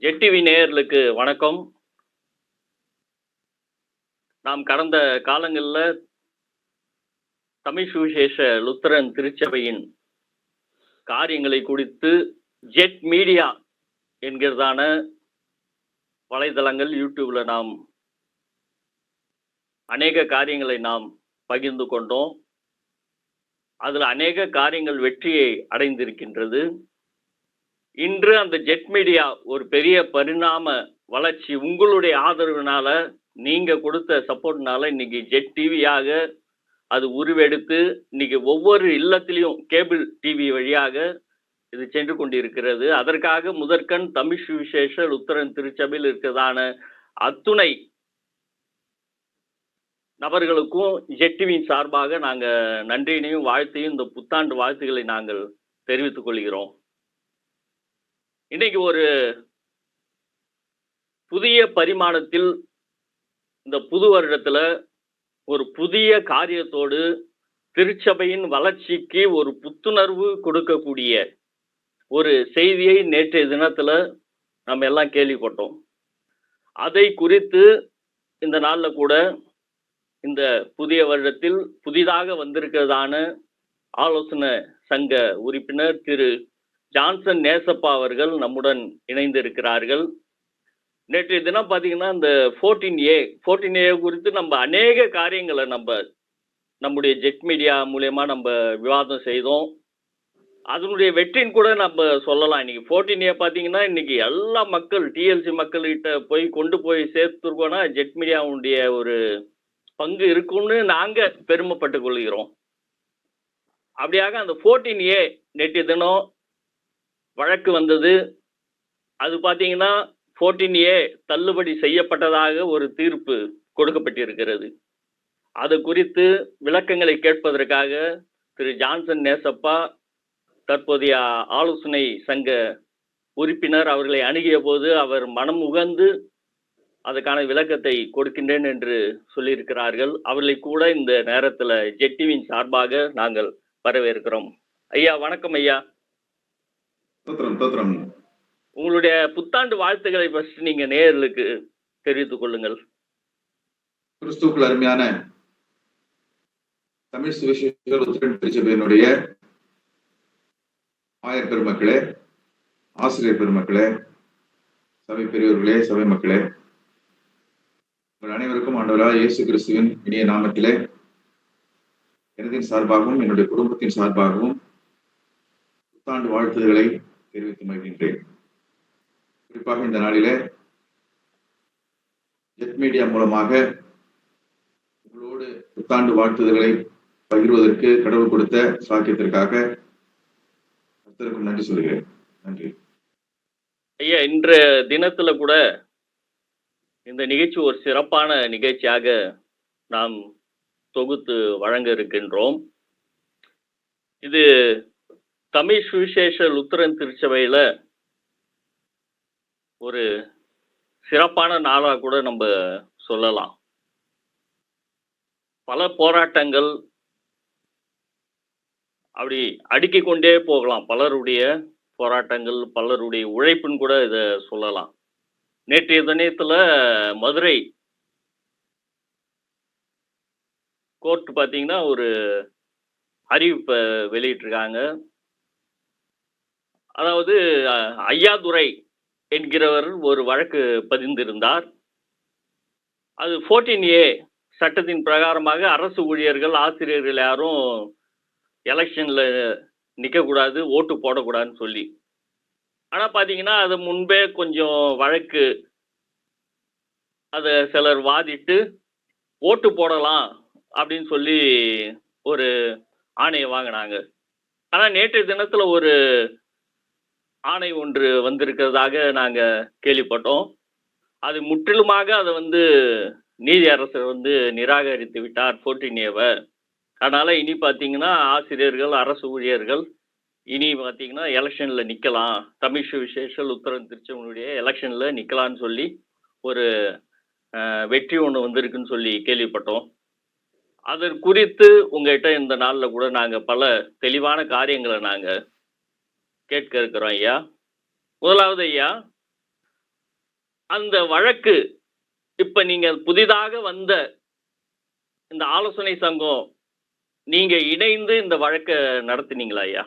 ஜெட்டிவி நேயர்களுக்கு வணக்கம். நாம் கடந்த காலங்கள்ல தமிழ் சுவிசேஷ லுத்தரன் திருச்சபையின் காரியங்களை குறித்து ஜெட் மீடியா என்கிறதான வலைதளங்கள் யூடியூப்ல நாம் அநேக காரியங்களை நாம் பகிர்ந்து கொண்டோம். அதில் அநேக காரியங்கள் வெற்றியை அடைந்திருக்கின்றது. இன்று அந்த ஜெட் மீடியா ஒரு பெரிய பரிணாம வளர்ச்சி உங்களுடைய ஆதரவினால, நீங்க கொடுத்த சப்போர்ட்னால இன்னைக்கு ஜெட் டிவியாக அது உருவெடுத்து இன்னைக்கு ஒவ்வொரு இல்லத்திலையும் கேபிள் டிவி வழியாக இது சென்று கொண்டிருக்கிறது. அதற்காக முதற்கண் தமிழ் சுவிசேஷ லுத்தரன் திருச்சபையில் இருக்கிறதான அத்துணை நபர்களுக்கும் ஜெட் டிவியின் சார்பாக நாங்க நன்றியினையும் வாழ்த்தையும் இந்த புத்தாண்டு வாழ்த்துக்களை நாங்கள் தெரிவித்துக் கொள்கிறோம். இன்னைக்கு ஒரு புதிய பரிமாணத்தில் இந்த புது வருடத்துல ஒரு புதிய காரியத்தோடு திருச்சபையின் வளர்ச்சிக்கு ஒரு புத்துணர்வு கொடுக்கக்கூடிய ஒரு செய்தியை நேற்றைய தினத்துல நம்ம எல்லாம் கேள்விப்பட்டோம். அதை குறித்து இந்த நாள்ல கூட இந்த புதிய வருடத்தில் புதிதாக வந்திருக்கிறதான ஆலோசனை சங்க உறுப்பினர் திரு ஜான்சன் நேசப்பா அவர்கள் நம்முடன் இணைந்திருக்கிறார்கள். நேற்றைய தினம் பார்த்தீங்கன்னா இந்த 14A குறித்து நம்ம அநேக காரியங்களை நம்முடைய ஜெட் மீடியா மூலயமா நம்ம விவாதம் செய்தோம். அதனுடைய வெற்றின்னு கூட நம்ம சொல்லலாம். இன்னைக்கு 14A பார்த்தீங்கன்னா இன்னைக்கு எல்லா மக்கள் டிஎல்சி மக்கள்கிட்ட போய் கொண்டு போய் சேர்த்துருக்கோன்னா ஜெட் மீடியாவுடைய ஒரு பங்கு இருக்குன்னு நாங்க பெருமைப்பட்டு கொள்கிறோம். அப்படியாக அந்த 14A நேற்றைய தினம் வழக்கு வந்தது. அது பார்த்தீங்கன்னா 14A தள்ளுபடி செய்யப்பட்டதாக ஒரு தீர்ப்பு கொடுக்கப்பட்டிருக்கிறது. அது குறித்து விளக்கங்களை கேட்பதற்காக திரு ஜான்சன் நேசப்பா தற்போதைய ஆலோசனை சங்க உறுப்பினர் அவர்களை அணுகிய போது அவர் மனம் உகந்து அதுக்கான விளக்கத்தை கொடுக்கின்றேன் என்று சொல்லியிருக்கிறார்கள். அவர்களை கூட இந்த நேரத்தில் ஜெட்டிவின் சார்பாக நாங்கள் வரவேற்கிறோம். ஐயா வணக்கம் ஐயா. உங்களுடைய புத்தாண்டு வாழ்த்துக்களை ஃபர்ஸ்ட் நீங்க நேயர்களுக்கு தெரிவித்துக் கொள்ளுங்கள். கிறிஸ்துவுக்குள் அருமையான தமிழ் சுவிசேஷ லுத்தரன் திருச்சபையினுடைய ஆயர் பெருமக்களே, ஆசிரியர் பெருமக்களே, சபை பெரியவர்களே, சபை மக்களே, உங்கள் அனைவருக்கும் ஆண்டவராகிய இயேசு கிறிஸ்துவின் இனிய நாமத்திலே எனதின் சார்பாகவும் என்னுடைய குடும்பத்தின் சார்பாகவும் புத்தாண்டு வாழ்த்துதல்களை தெரிவித்து மகிழ்கின்றேன். குறிப்பாக இந்த நாளிலே ஜெட் மீடியா மூலமாக உங்களோடு புத்தாண்டு வாழ்த்துதல்களை பகிர்வதற்கு கடவுள் கொடுத்த சாக்கியத்திற்காக கர்த்தருக்கும் நன்றி சொல்கிறேன். நன்றி ஐயா. இன்றைய தினத்துல கூட இந்த நிகழ்ச்சி ஒரு சிறப்பான நிகழ்ச்சியாக நாம் தொகுத்து வழங்க இருக்கின்றோம். இது தமிழ் சுவிசேஷ லுத்தரன் திருச்சபையில ஒரு சிறப்பான நாளாக கூட நம்ம சொல்லலாம். பல போராட்டங்கள் அப்படி அடுக்கிக் கொண்டே போகலாம். பலருடைய போராட்டங்கள், பலருடைய உழைப்புன்னு கூட இதை சொல்லலாம். நேற்றைய தினத்துல மதுரை கோர்ட் பார்த்தீங்கன்னா ஒரு அறிவிப்பை வெளியிட்டிருக்காங்க. அதாவது ஐயாதுரை என்கிறவர் ஒரு வழக்கு பதிந்திருந்தார். அது 14A சட்டத்தின் பிரகாரமாக அரசு ஊழியர்கள், ஆசிரியர்கள் யாரும் எலெக்ஷன்ல நிற்கக்கூடாது, ஓட்டு போடக்கூடாதுன்னு சொல்லி. ஆனால் பார்த்தீங்கன்னா அது முன்பே கொஞ்சம் வழக்கு அதை சிலர் வாதிட்டு ஓட்டு போடலாம் அப்படின்னு சொல்லி ஒரு ஆணையை வாங்கினாங்க. ஆனால் நேற்றைய தினத்தில் ஒரு ஆணை ஒன்று வந்திருக்கிறதாக நாங்கள் கேள்விப்பட்டோம். அது முற்றிலுமாக அதை நீதி அரசர் நிராகரித்து விட்டார் 14A. அதனால் இனி பார்த்தீங்கன்னா ஆசிரியர்கள், அரசு ஊழியர்கள் இனி பார்த்தீங்கன்னா எலெக்ஷனில் நிற்கலாம், தமிழ் சுவிசேஷ லுத்தரன் திருச்சபையினுடைய எலெக்ஷனில் நிற்கலான்னு சொல்லி ஒரு வெற்றி ஒன்று வந்திருக்குன்னு சொல்லி கேள்விப்பட்டோம். அதற்கு குறித்து உங்கள்கிட்ட இந்த நாளில் கூட நாங்கள் பல தெளிவான காரியங்களை நாங்கள் கேட்க இருக்கிறோம் ஐயா. முதலாவது ஐயா, அந்த வழக்கு இப்ப நீங்க புதிதாக வந்த இந்த ஆலோசனை சங்கம் நீங்க இணைந்து இந்த வழக்க நடத்தினீங்களா ஐயா?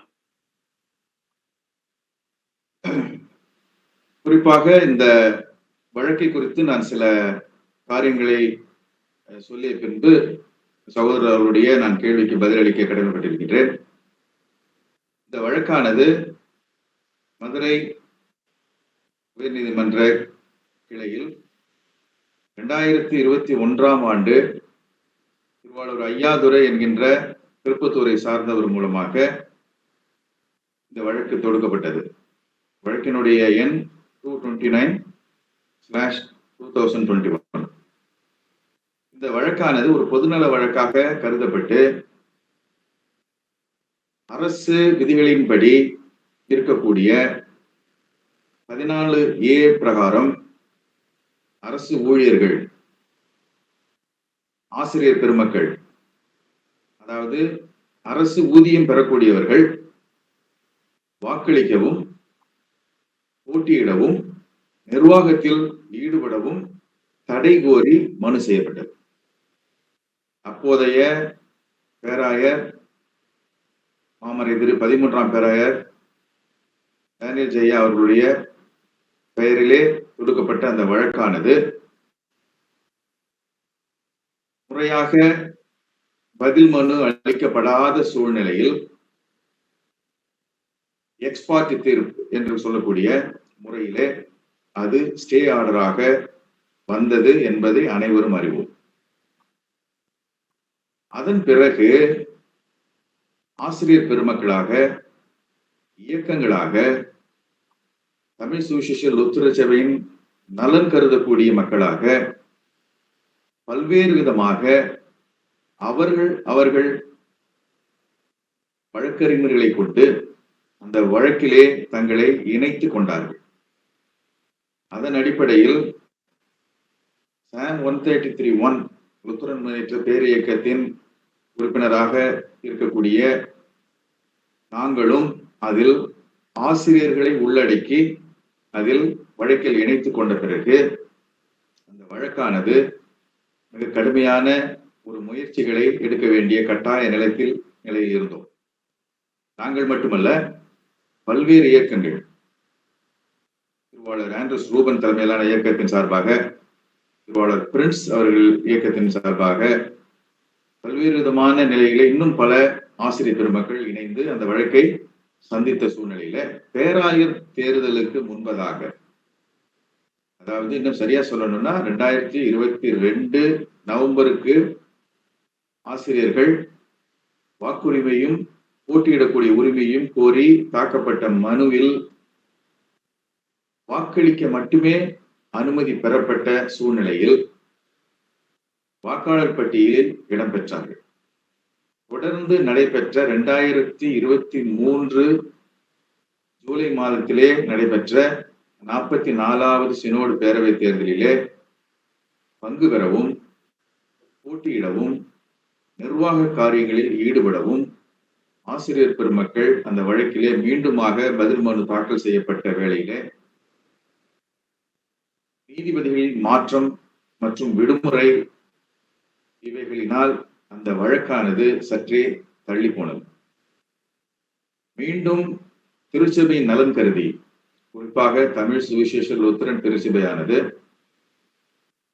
குறிப்பாக இந்த வழக்கை குறித்து நான் சில காரியங்களை சொல்லிய பின்பு சகோதரர் அவர்களுடைய நான் கேள்விக்கு பதிலளிக்க கடமைப்பட்டிருக்கின்றேன். இந்த வழக்கானது மதுரை உயர்நீதிமன்ற கிளையில் 2021ஆம் ஆண்டு திருவாளூர் ஐயாதுரை என்கின்ற திருப்பத்தூரை சார்ந்தவர் மூலமாக இந்த வழக்கு தொடுக்கப்பட்டது. வழக்கினுடைய எண் 229/2021. இந்த வழக்கானது ஒரு பொதுநல வழக்காக கருதப்பட்டு அரசு விதிகளின்படி இருக்கக்கூடிய 14A பிரகாரம் அரசு ஊழியர்கள், ஆசிரியர் பெருமக்கள், அதாவது அரசு ஊதியம் பெறக்கூடியவர்கள் வாக்களிக்கவும், போட்டியிடவும், நிர்வாகத்தில் ஈடுபடவும் தடை கோரி மனு செய்யப்பட்டது. அப்போதைய பேராயர் மாமரை திரு 13ஆம் பேராயர் டேனியல் ஜெயா அவர்களுடைய பெயரிலே தொடுக்கப்பட்ட அந்த வழக்கானது முறையாக பதில் மனு அளிக்கப்படாத சூழ்நிலையில் எக்ஸ்பார்ட் தீர்ப்பு என்று சொல்லக்கூடிய முறையிலே அது ஸ்டே ஆர்டராக வந்தது என்பதை அனைவரும் அறிவோம். அதன் பிறகு ஆசிரியர் பெருமக்களாக, இயக்கங்களாக, தமிழ் சுவிசேஷ லுத்தர சபையின் நலன் கருதக்கூடிய மக்களாக பல்வேறு விதமாக அவர்கள் வழக்கறிஞர்களை கொண்டு அந்த வழக்கிலே தங்களை இணைத்துக் கொண்டார்கள். அதன் அடிப்படையில் சாம் 133(1) லுத்தரன் முன்னேற்ற பேர் இயக்கத்தின் உறுப்பினராக இருக்கக்கூடிய நாங்களும் அதில் ஆசிரியர்களை உள்ளடக்கி அதில் வழக்கில் இணைத்துக் கொண்ட பிறகு அந்த வழக்கானது மிக கடுமையான ஒரு முயற்சிகளை எடுக்க வேண்டிய கட்டாய நிலையில் இருந்தோம். நாங்கள் மட்டுமல்ல, பல்வேறு இயக்கங்கள், திருவாளர் ஆண்ட்ரூஸ் ரூபன் தலைமையிலான இயக்கத்தின் சார்பாக, திருவாளர் பிரின்ஸ் அவர்கள் இயக்கத்தின் சார்பாக பல்வேறு விதமான நிலையில இன்னும் பல ஆசிரியர் பெருமக்கள் இணைந்து அந்த வழக்கை சந்தித்த சூழ்நிலையில பேராயர் தேர்தலுக்கு முன்பதாக, அதாவது இன்னும் சரியா சொல்லணும்னா 2022 நவம்பருக்கு ஆசிரியர்கள் வாக்குரிமையும் போட்டியிடக்கூடிய உரிமையும் கோரி தாக்கப்பட்ட மனுவில் வாக்களிக்க மட்டுமே அனுமதி பெறப்பட்ட சூழ்நிலையில் வாக்காளர் பட்டியலில் இடம்பெற்றார்கள். தொடர்ந்து நடைபெற்ற 2023 ஜூலை மாதத்திலே நடைபெற்ற 44வது சினோடு பேரவை தேர்தலிலே பங்கு பெறவும், போட்டியிடவும், நிர்வாக காரியங்களில் ஈடுபடவும் ஆசிரியர் பெருமக்கள் அந்த வழக்கிலே மீண்டுமாக பதில் மனு தாக்கல் செய்யப்பட்ட வேளையிலே நீதிபதிகளின் மாற்றம் மற்றும் விடுமுறை இவைகளினால் அந்த வழக்கானது சற்றே தள்ளி போனது. மீண்டும் திருச்சபையின் நலன் கருதி, குறிப்பாக தமிழ் சுவிசேஷ லுத்தரன் திருச்சபையானது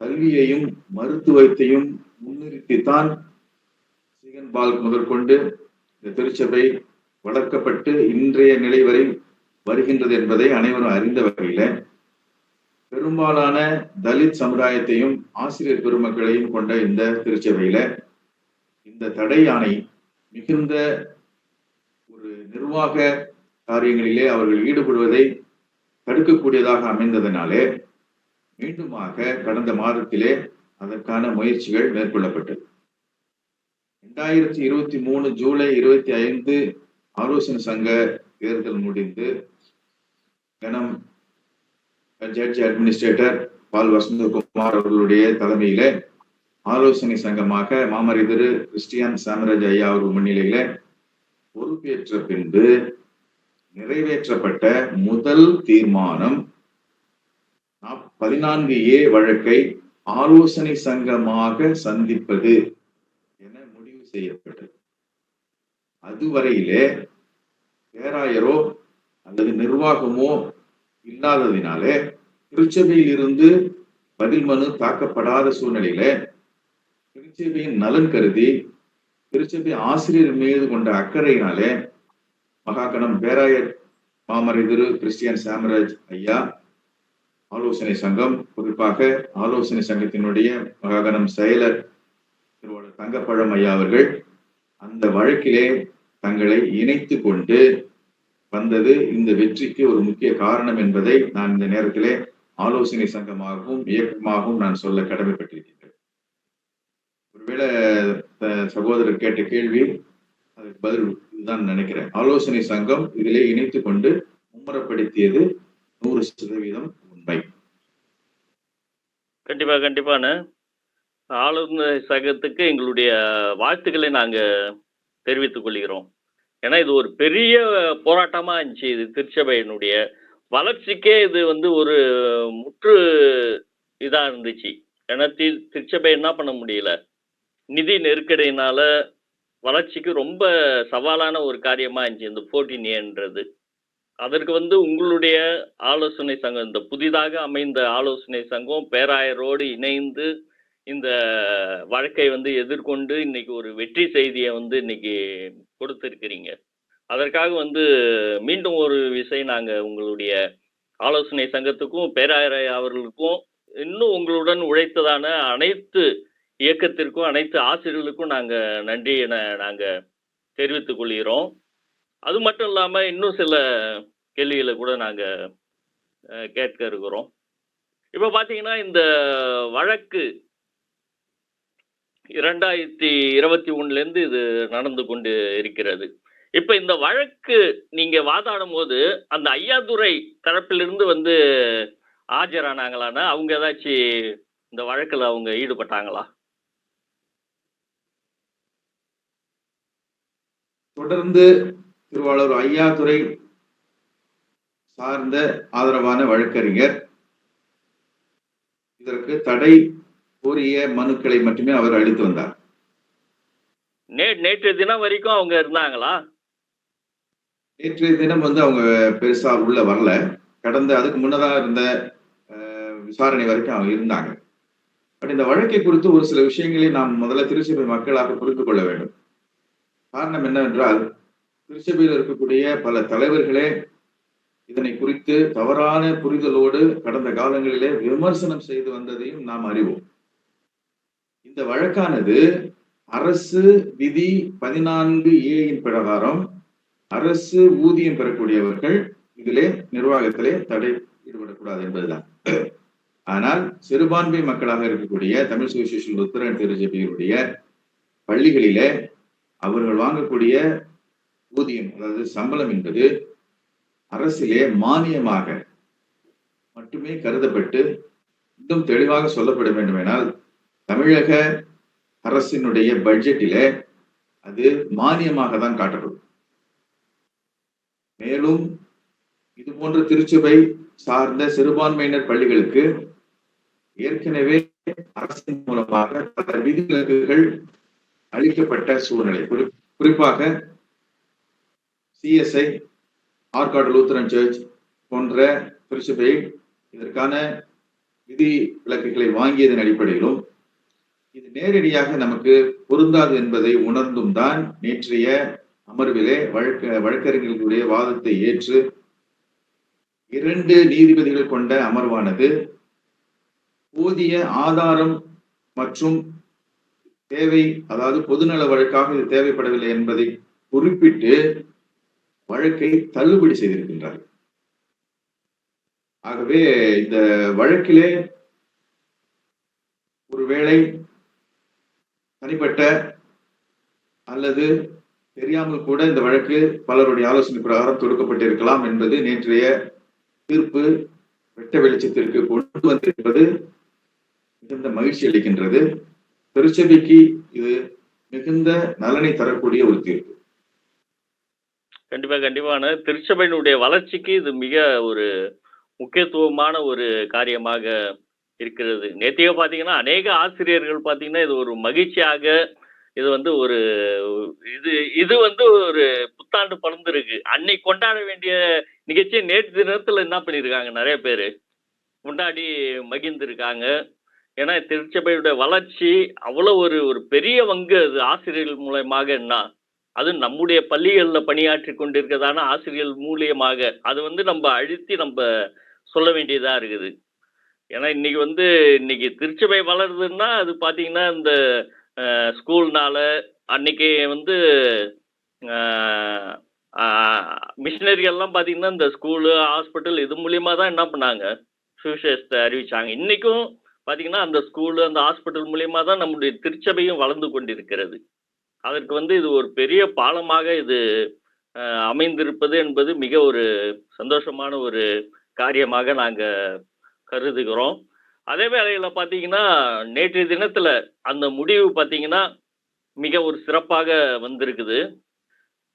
கல்வியையும் மருத்துவத்தையும் முன்னிறுத்தித்தான் சீகன் பால்க் முதற்கொண்டு இந்த திருச்சபை வளர்க்கப்பட்டு இன்றைய நிலை வரை வருகின்றது என்பதை அனைவரும் அறிந்த வகையில பெரும்பாலான தலித் சமுதாயத்தையும் ஆசிரியர் பெருமக்களையும் கொண்ட இந்த திருச்சபையில இந்த தடை ஆணை மிகுந்த ஒரு நிர்வாக காரியங்களிலே அவர்கள் ஈடுபடுவதை தடுக்கக்கூடியதாக அமைந்ததனாலே மீண்டுமாக கடந்த மாதத்திலே அதற்கான முயற்சிகள் மேற்கொள்ளப்பட்டது. 2023 ஜூலை 25 ஆலோசனை சங்க தேர்தல் முடிந்து கனம் ஜட்ஜ் அட்மினிஸ்ட்ரேட்டர் பால் வசந்தகுமார் அவர்களுடைய தலைமையில ஆலோசனை சங்கமாக மாமரை திரு கிறிஸ்டியன் சாமராஜ் ஐயா அவர்கள் முன்னிலையில பொறுப்பேற்ற பின்பு நிறைவேற்றப்பட்ட முதல் தீர்மானம் 14A வழக்கை ஆலோசனை சங்கமாக சந்திப்பது என முடிவு செய்யப்பட்டது. அதுவரையிலே பேராயரோ அல்லது நிர்வாகமோ இல்லாததினாலே திருச்சபையில் இருந்து பதில் மனு தாக்கப்படாத சூழ்நிலையில திருச்சபையின் நலன் கருதி திருச்சபை ஆசிரியர் மீது கொண்ட அக்கறையினாலே மகாகணம் பேராயர் மாமறை திரு கிறிஸ்டியன் சாம்ராஜ் ஐயா, ஆலோசனை சங்கம், குறிப்பாக ஆலோசனை சங்கத்தினுடைய மகாகணம் செயலர் திருவாளர் தங்கப்பழம் ஐயா அவர்கள் அந்த வழக்கிலே தங்களை இணைத்து கொண்டு வந்தது இந்த வெற்றிக்கு ஒரு முக்கிய காரணம் என்பதை நான் இந்த நேரத்திலே ஆலோசனை சங்கமாகவும் இயக்கமாகவும் நான் சொல்ல கடமைப்பட்டிருக்கின்றேன். ஒருவேளை சகோதரர் கேட்ட கேள்வி அதுக்கு பதில் இதுதான் நினைக்கிறேன். ஆலோசனை சங்கம் இதிலே இணைத்து கொண்டு மும்முரப்படுத்தியது 100% உண்மை. கண்டிப்பான ஆலோசனை சங்கத்துக்கு எங்களுடைய வாழ்த்துக்களை நாங்க தெரிவித்துக் கொள்கிறோம். ஏன்னா இது ஒரு பெரிய போராட்டமா இருந்துச்சு. இது திருச்சபையினுடைய வளர்ச்சிக்கே இது ஒரு முற்று இதா இருந்துச்சு. ஏன்னா திருச்சபை என்ன பண்ண முடியல, நிதி நெருக்கடியினால வளர்ச்சிக்கு ரொம்ப சவாலான ஒரு காரியமா இருந்துச்சு இந்த 14Aன்றது. அதற்கு உங்களுடைய ஆலோசனை சங்கம், இந்த புதிதாக அமைந்த ஆலோசனை சங்கம் பேராயரோடு இணைந்து இந்த வழக்கை எதிர்கொண்டு இன்னைக்கு ஒரு வெற்றி செய்தியை இன்னைக்கு கொடுத்திருக்கிறீங்க. அதற்காக மீண்டும் ஒரு விஷயம் நாங்க உங்களுடைய ஆலோசனை சங்கத்துக்கும் பேராயர் அவர்களுக்கும் இன்னும் உங்களுடன் உழைத்ததான அனைத்து இயக்கத்திற்கும் அனைத்து ஆசிரியர்களுக்கும் நாங்க நன்றி என நாங்க தெரிவித்துக் கொள்கிறோம். அது மட்டும் இல்லாம இன்னும் சில கேள்விகளை கூட நாங்க கேட்க இருக்கிறோம். இப்ப பாத்தீங்கன்னா இந்த வழக்கு 2021 இது நடந்து கொண்டு இருக்கிறது. இப்ப இந்த வழக்கு நீங்க வாதாடும் போது அந்த ஐயாதுரை தரப்பிலிருந்து ஆஜரானாங்களான்னா அவங்க ஏதாச்சும் இந்த வழக்குல அவங்க ஈடுபட்டாங்களா? தொடர்ந்து திருவாளூர் ஐயாதுரை சார்ந்த ஆதரவான வழக்கறிஞர் இதற்கு தடை கோரிய மனுக்களை மட்டுமே அவர் அளித்து வந்தார். நேற்று தினம் வரைக்கும் அவங்க இருந்தாங்களா? நேற்றைய தினம் அவங்க பெருசா உள்ள வரல. அதுக்கு முன்னதாக இருந்த விசாரணை வரைக்கும் அவங்க இருந்தாங்க. பட் இந்த வழக்கை குறித்து ஒரு சில விஷயங்களை நாம் முதல்ல திருச்சபை மக்களாக புரிந்து கொள்ள வேண்டும். காரணம் என்னவென்றால், திருச்சபையில் இருக்கக்கூடிய பல தலைவர்களே இதனை குறித்து தவறான புரிதலோடு கடந்த காலங்களிலே விமர்சனம் செய்து வந்ததையும் நாம் அறிவோம். இந்த வழக்கானது அரசு விதி 14A பிரகாரம் அரசு ஊதியம் பெறக்கூடியவர்கள் இதிலே நிர்வாகத்திலே தடை ஈடுபடக்கூடாது என்பதுதான். ஆனால் சிறுபான்மை மக்களாக இருக்கக்கூடிய தமிழ் சுவிசேஷ லுத்தரன் திருச்சபையினுடைய பள்ளிகளிலே அவர்கள் வாங்கக்கூடிய ஊதியம், அதாவது சம்பளம் என்பது அரசிலே மானியமாக மட்டுமே கருதப்பட்டு, இன்னும் தெளிவாக சொல்லப்பட வேண்டுமென்றால் தமிழக அரசினுடைய பட்ஜெட்டிலே அது மானியமாக தான் காட்டப்படும். மேலும் இது போன்ற திருச்சபை சார்ந்த சிறுபான்மையினர் பள்ளிகளுக்கு ஏற்கனவே அரசின் மூலமாக பல விதிவிலக்குகள் அளிக்கப்பட்ட சூழ்நிலை. குறிப்பாக CSI, ஆற்காடு லூத்தரன் சர்ச் போன்ற திருச்சபை இதற்கான விதி விலக்குகளை வாங்கியதன் அடிப்படையிலும் இது நேரடியாக நமக்கு பொருந்தாது என்பதை உணர்ந்தும் தான் நேற்றைய அமர்விலே வழக்கறிஞர்களுடைய வாதத்தை ஏற்று 2 நீதிபதிகள் கொண்ட அமர்வானது போதிய ஆதாரம் மற்றும் தேவை, அதாவது பொதுநல வழக்காக இது தேவைப்படவில்லை என்பதை குறிப்பிட்டு வழக்கை தள்ளுபடி செய்திருக்கின்றார். ஆகவே இந்த வழக்கிலே ஒருவேளை தனிப்பட்ட அல்லது தெரியாமல் கூட இந்த வழக்கு பலருடைய ஆலோசனை பிரகாரம் தொடுக்கப்பட்டிருக்கலாம் என்பது நேற்றைய தீர்ப்பு வெட்ட வெளிச்சத்திற்கு கொண்டு வந்திருப்பது மிகுந்த மகிழ்ச்சி அளிக்கின்றது. திருச்சபைக்கு இது மிகுந்த நலனை தரக்கூடிய ஒரு தீர்ப்பு. கண்டிப்பான திருச்சபையினுடைய வளர்ச்சிக்கு இது மிக ஒரு முக்கியத்துவமான ஒரு காரியமாக இருக்கிறது. நேத்தியே பார்த்தீங்கன்னா, அநேக ஆசிரியர்கள் பார்த்தீங்கன்னா, இது ஒரு மகிழ்ச்சியாக இது வந்து ஒரு இது இது வந்து ஒரு புத்தாண்டு பிறந்திருக்கு. அன்னைக்கு கொண்டாட வேண்டிய நிகழ்ச்சிய நேற்று தினத்துல என்ன பண்ணியிருக்காங்க நெறைய பேரு. கொண்டாடி மகிழ்ந்திருக்காங்க. ஏன்னா, திருச்சபையுடைய வளர்ச்சி அவ்வளோ ஒரு ஒரு பெரிய பங்கு அது ஆசிரியர்கள் மூலியமாகன்னா, அதுவும் நம்முடைய பள்ளிகள்ல பணியாற்றிக் கொண்டிருக்கிறதான ஆசிரியர்கள் மூலியமாக, அது வந்து நம்ப அழுத்தி சொல்ல வேண்டியதா இருக்குது. ஏன்னா, இன்னைக்கு திருச்சபை வளருதுன்னா, அது பார்த்தீங்கன்னா, இந்த ஸ்கூல்னால அன்னைக்கு வந்து அ ஆ மிஷினரிகள்லாம் பார்த்தீங்கன்னா, இந்த ஸ்கூலு, ஹாஸ்பிட்டல் இது மூலியமா தான் என்ன பண்ணாங்க, சுவிசேஷத்த அறிவிச்சாங்க. இன்னைக்கும் பார்த்தீங்கன்னா, அந்த ஸ்கூலு, அந்த ஹாஸ்பிட்டல் மூலியமா தான் நம்முடைய திருச்சபையும் வளர்ந்து கொண்டிருக்கிறது. அதற்கு வந்து இது ஒரு பெரிய பாலமாக இது அ அமைந்திருப்பது என்பது மிக ஒரு சந்தோஷமான ஒரு காரியமாக நாங்க கருதுகிறோம். அதே வேளையில பார்த்தீங்கன்னா, நேற்றைய தினத்தில அந்த முடிவு பார்த்தீங்கன்னா, மிக ஒரு சிறப்பாக வந்திருக்குது.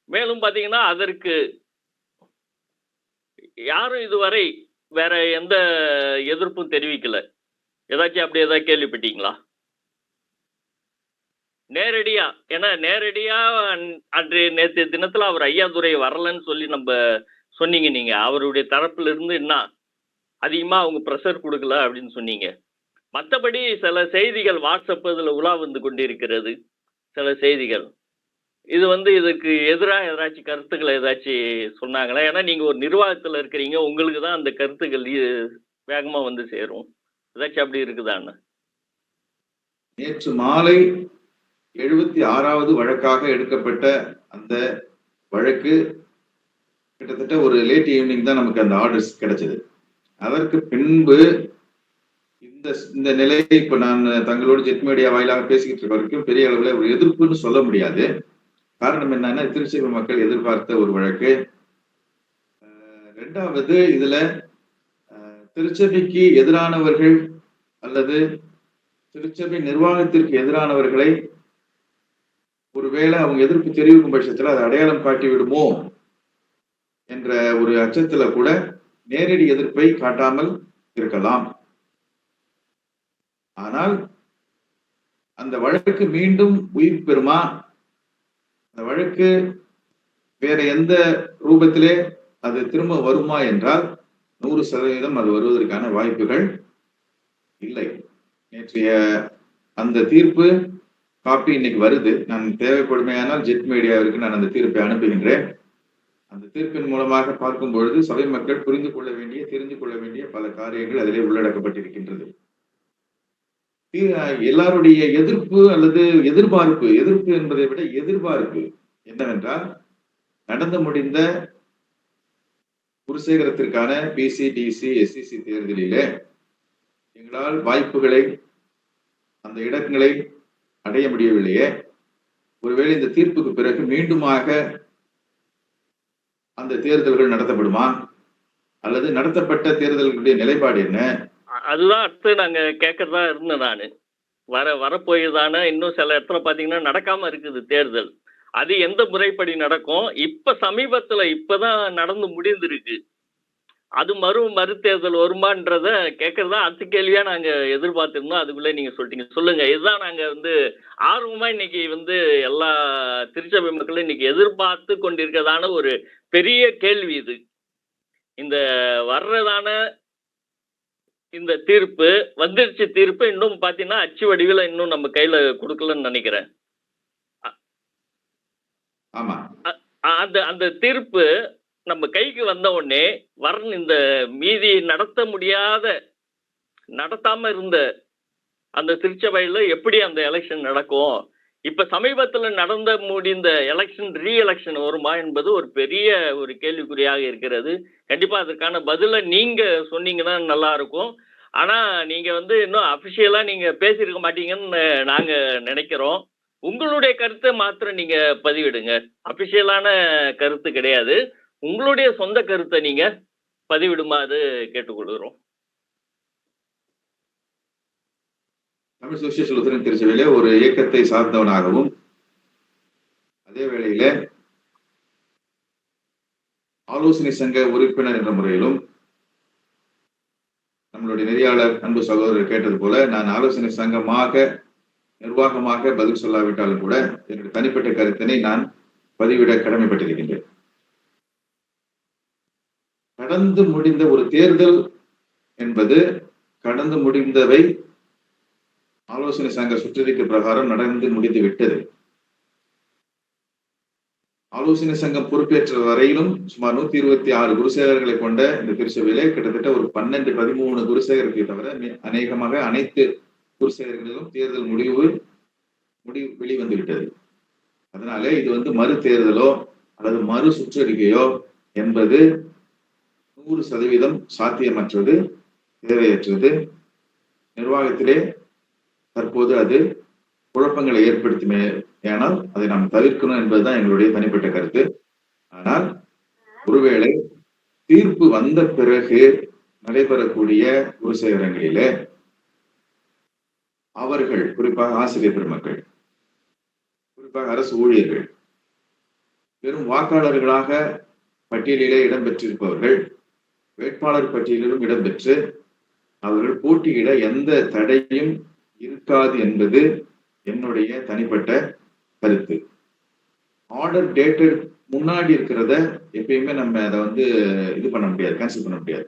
மேலும் பார்த்தீங்கன்னா, அதற்கு யாரும் இதுவரை வேற எந்த எதிர்ப்பும் தெரிவிக்கல. ஏதாச்சும் அப்படி ஏதாவது கேள்விப்பட்டீங்களா? நேரடியா. ஏன்னா நேரடியா அன்றைய நேத்தைய தினத்தில அவர் ஐயாதுரை வரலன்னு சொல்லி சொன்னீங்க நீங்க. அவருடைய தரப்பில இருந்து என்ன அதிகமா அவங்க பிரஷர் குடுக்கல அப்படின்னு சொன்னீங்க. மத்தபடி சில செய்திகள் WhatsApp இதில உலா வந்து கொண்டிருக்கிறது. சில செய்திகள். இது வந்து இதுக்கு எதிரா ஏதாச்சும் கருத்துக்கள சொன்னாங்களா? ஏன்னா நீங்க ஒரு நிர்வாகத்துல இருக்கிறீங்க. உங்களுக்கு தான் அந்த கருத்துக்கள் வேகமா வந்து சேரும். ஏதாச்சும் அப்படி இருக்குதான்னு? நேற்று மாலை 76வது வழக்காக எடுக்கப்பட்ட அந்த வழக்கு கிட்டத்தட்ட ஒரு லேட் ஈவினிங் தான் நமக்கு அந்த ஆர்டர்ஸ் கிடைச்சது. அதற்கு பின்பு இந்த நிலையை இப்ப நான் தங்களோடு ஜெட் மீடியா வாயிலாக பேசிக்கிட்டு இருக்க வரைக்கும் பெரிய அளவுல ஒரு எதிர்ப்புன்னு சொல்ல முடியாது. காரணம் என்னன்னா, திருச்சபை மக்கள் எதிர்பார்த்த ஒரு வழக்கு. 2வது இதுல திருச்சபைக்கு எதிரானவர்கள் அல்லது திருச்சபை நிர்வாகத்திற்கு எதிரானவர்களை ஒருவேளை அவங்க எதிர்ப்பு தெரிவிக்கும் பட்சத்துல அதை அடையாளம் காட்டி விடுமோ என்ற ஒரு அச்சத்துல கூட நேரடி எதிர்ப்பை காட்டாமல் இருக்கலாம். ஆனால் அந்த வழக்கு மீண்டும் உயிர் பெறுமா, அந்த வழக்கு வேற எந்த ரூபத்திலே அது திரும்ப வருமா என்றால் 100% அது வருவதற்கான வாய்ப்புகள் இல்லை. நேற்றைய அந்த தீர்ப்பு காப்பி இன்னைக்கு வருது. நான் தேவைப்படுமையானால் ஜெட் மீடியாவிற்கு நான் அந்த தீர்ப்பை அனுப்புகின்றேன். அந்த தீர்ப்பின் மூலமாக பார்க்கும் பொழுது சபை மக்கள் புரிந்து கொள்ள வேண்டிய, தெரிந்து கொள்ள வேண்டிய பல காரியங்கள் அதிலே உள்ளடக்கப்பட்டிருக்கின்றது. எல்லாருடைய எதிர்ப்பு அல்லது எதிர்பார்ப்பு என்பதை விட எதிர்பார்ப்பு என்னவென்றால், நடந்து முடிந்த குருசேகரத்திற்கான பிசி, டிசி, எஸ்சிசி தேர்தலிலே எங்களால் வாய்ப்புகளை, அந்த இடங்களை அடைய முடியவில்லையே. ஒருவேளை இந்த தீர்ப்புக்கு பிறகு மீண்டுமாக அந்த தேர்தல்கள் நடத்தப்படுமா, அல்லது நடத்தப்பட்ட தேர்தல்களுடைய நிலைப்பாடு என்ன? அதுதான் அடுத்து நாங்க கேட்கறதா இருந்தேன் நானு. வரப்போகுதான இன்னும் சில இடத்துல பார்த்தீங்கன்னா நடக்காம இருக்குது தேர்தல். அது எந்த முறைப்படி நடக்கும்? இப்ப சமீபத்துல இப்பதான் நடந்து முடிந்திருக்கு. அது மறுதேர்தல் வருமான்றத கேட்கறதா அடுத்த கேள்வியா நாங்க எதிர்பார்த்திருந்தோம். அதுக்குள்ள நீங்க சொல்லிட்டீங்க. சொல்லுங்க. இதுதான் நாங்க ஆர்வமா இன்னைக்கு எல்லா திருச்சபை மக்களும் இன்னைக்கு எதிர்பார்த்து கொண்டிருக்கிறதான ஒரு பெரிய கேள்வி இது. இந்த வர்றதான இந்த தீர்ப்பு வந்துருச்சு. தீர்ப்பு இன்னும் பார்த்தீங்கன்னா, அச்சு வடிவில இன்னும் நம்ம கையில குடுக்கலன்னு நெனைக்கிறேன். ஆமா. அந்த அந்த தீர்ப்பு நம்ம கைக்கு வந்த உடனே இந்த மீதி நடத்தாம இருந்த அந்த திருச்சபையில எப்படி அந்த எலெக்ஷன் நடக்கும்? இப்ப சமீபத்துல முடிந்த எலெக்ஷன் எலெக்ஷன் வருமா என்பது ஒரு பெரிய ஒரு கேள்விக்குறியாக இருக்கிறது. கண்டிப்பா அதற்கான பதில நீங்க சொன்னீங்கன்னா நல்லா இருக்கும். ஆனா நீங்க இன்னும் அபிஷியலா நீங்க பேசியிருக்க மாட்டீங்கன்னு நாங்க நினைக்கிறோம். உங்களுடைய கருத்தை மாத்திரம் நீங்க பதிவிடுங்க. அபிஷியலான கருத்து கிடையாது. உங்களுடைய சொந்த கருத்தை நீங்க பதிவிடுமாறு கேட்டுக்கொள்கிறோம். தமிழ் சுவிசேஷ லுத்தரன் திருச்சபையிலே ஒரு இயக்கத்தை சார்ந்தவனாகவும், அதே வேளையில ஆலோசனை சங்க உறுப்பினர் என்ற முறையிலும் நம்மளுடைய நெறியாளர் அன்பு சகோதரர் கேட்டது போல, நான் ஆலோசனை சங்கமாக நிர்வாகமாக பதில் சொல்லாவிட்டாலும் கூட என்னுடைய தனிப்பட்ட கருத்தினை நான் பதிவிட கடமைப்பட்டிருக்கின்றேன். கடந்து முடிந்த ஒரு தேர்தல் என்பது கடந்து முடிந்தவை ஆலோசனை சங்க சுற்றறிக்கை பிரகாரம் நடந்து முடிந்து விட்டது. ஆலோசனை சங்கம் பொறுப்பேற்ற வரையிலும் சுமார் 126 குருசேகர்களை கொண்ட இந்த திருச்சபையிலே கிட்டத்தட்ட ஒரு 12-13 குருசேகர்களை தவிர அநேகமாக அனைத்து குருசேகர்களிலும் தேர்தல் முடிவு வெளிவந்து விட்டது. அதனாலே இது மறு தேர்தலோ அல்லது மறு சுற்றறிக்கையோ என்பது 100% சாத்தியமற்றது, தேவையற்றது. நிர்வாகத்திலே தற்போது அது குழப்பங்களை ஏற்படுத்துமே, ஆனால் அதை நாம் தவிர்க்கணும் என்பதுதான் எங்களுடைய தனிப்பட்ட கருத்து. ஆனால் ஒருவேளை தீர்ப்பு வந்த பிறகு நடைபெறக்கூடிய குருசேகரங்களிலே அவர்கள், குறிப்பாக ஆசிரியர் பெருமக்கள், குறிப்பாக அரசு ஊழியர்கள், வெறும் வாக்காளர்களாக பட்டியலிலே இடம்பெற்றிருப்பவர்கள் வேட்பாளர் பட்டியலிலும் இடம்பெற்று அவர்கள் போட்டியிட எந்த தடையும் இருக்காது என்பது என்னுடைய தனிப்பட்ட கருத்து. ஆர்டர் டேட்டட் முன்னாடி இருக்கிறத எப்பயுமே நம்ம அதை இது பண்ண முடியாது, கேன்சல் பண்ண முடியாது.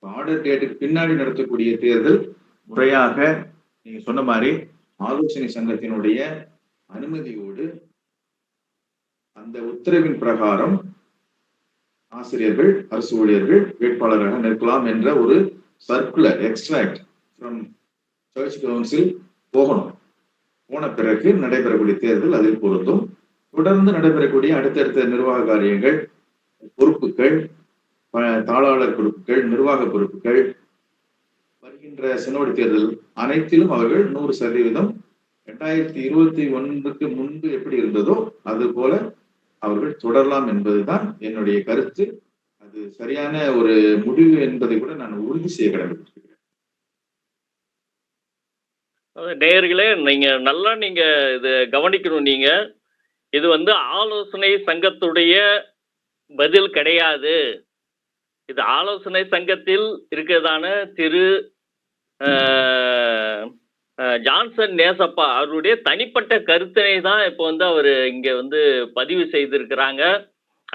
ஆர்டர் டேட்டுக்கு பின்னாடி நடத்தக்கூடிய தேர்தல் முறையாக நீங்க சொன்ன மாதிரி ஆலோசனை சங்கத்தினுடைய அனுமதியோடு அந்த உத்தரவின் பிரகாரம் ஆசிரியர்கள், அரசு ஊழியர்கள் வேட்பாளராக நிற்கலாம் என்ற ஒரு circular extract from church council போகணும். போன பிறகு நடைபெறக்கூடிய தேர்தல் அதில் பொருந்தும். தொடர்ந்து நடைபெறக்கூடிய அடுத்தடுத்த நிர்வாக காரியங்கள், பொறுப்புகள், தாளாளர் பொறுப்புகள், நிர்வாக பொறுப்புகள், வருகின்ற சினோடி தேர்தல் அனைத்திலும் அவர்கள் 100% 2021க்கு முன்பு எப்படி இருந்ததோ அது போல அவர்கள் தொடரலாம் என்பதுதான் என்னுடைய கருத்து. அது சரியான ஒரு முடிவு என்பதை கூட நான் உறுதி செய்ய கடமைப்பட்டிருக்கிறேன். நேயர்களே, நீங்க இது கவனிக்கணும். இது ஆலோசனை சங்கத்துடைய பதில் கிடையாது. இது ஆலோசனை சங்கத்தில் இருக்கிறதான திரு ஜான்சன் நேசப்பா அவருடைய தனிப்பட்ட கருத்தினை தான் இப்போ அவர் இங்க பதிவு செய்திருக்கிறாங்க.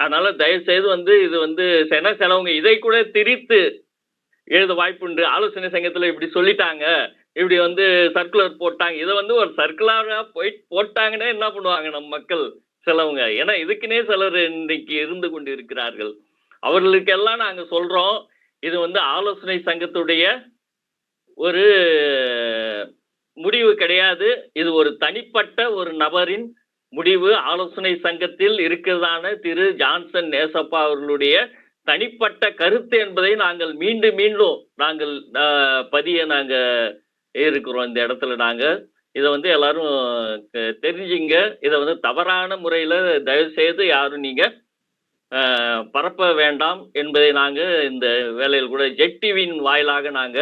அதனால தயவு செய்து இது சிலவங்க இதை கூட திரித்து எழுத வாய்ப்புண்டு. ஆலோசனை சங்கத்துல இப்படி சொல்லிட்டாங்க, இப்படி சர்க்குலர் போட்டாங்க, இதை ஒரு சர்க்குலரா போட்டாங்கன்னா என்ன பண்ணுவாங்க நம்ம மக்கள் சிலவங்க? ஏன்னா இதுக்குன்னே சிலர் இன்னைக்கு இருந்து கொண்டு இருக்கிறார்கள். அவர்களுக்கெல்லாம் நாங்க சொல்றோம், இது ஆலோசனை சங்கத்துடைய ஒரு முடிவு கிடையாது. இது ஒரு தனிப்பட்ட ஒரு நபரின் முடிவு. ஆலோசனை சங்கத்தில் இருக்கிறதான திரு ஜான்சன் நேசப்பா அவர்களுடைய தனிப்பட்ட கருத்து என்பதை நாங்கள் மீண்டும் நாங்கள் நாங்க இருக்கிறோம் இந்த இடத்துல. நாங்க இதை எல்லாரும் தெரிஞ்சுங்க. இதை தவறான முறையில தயவு செய்து யாரும் நீங்க பரப்ப வேண்டாம் என்பதை நாங்க இந்த வேலையில் கூட ஜெட் டிவியின் வாயிலாக நாங்க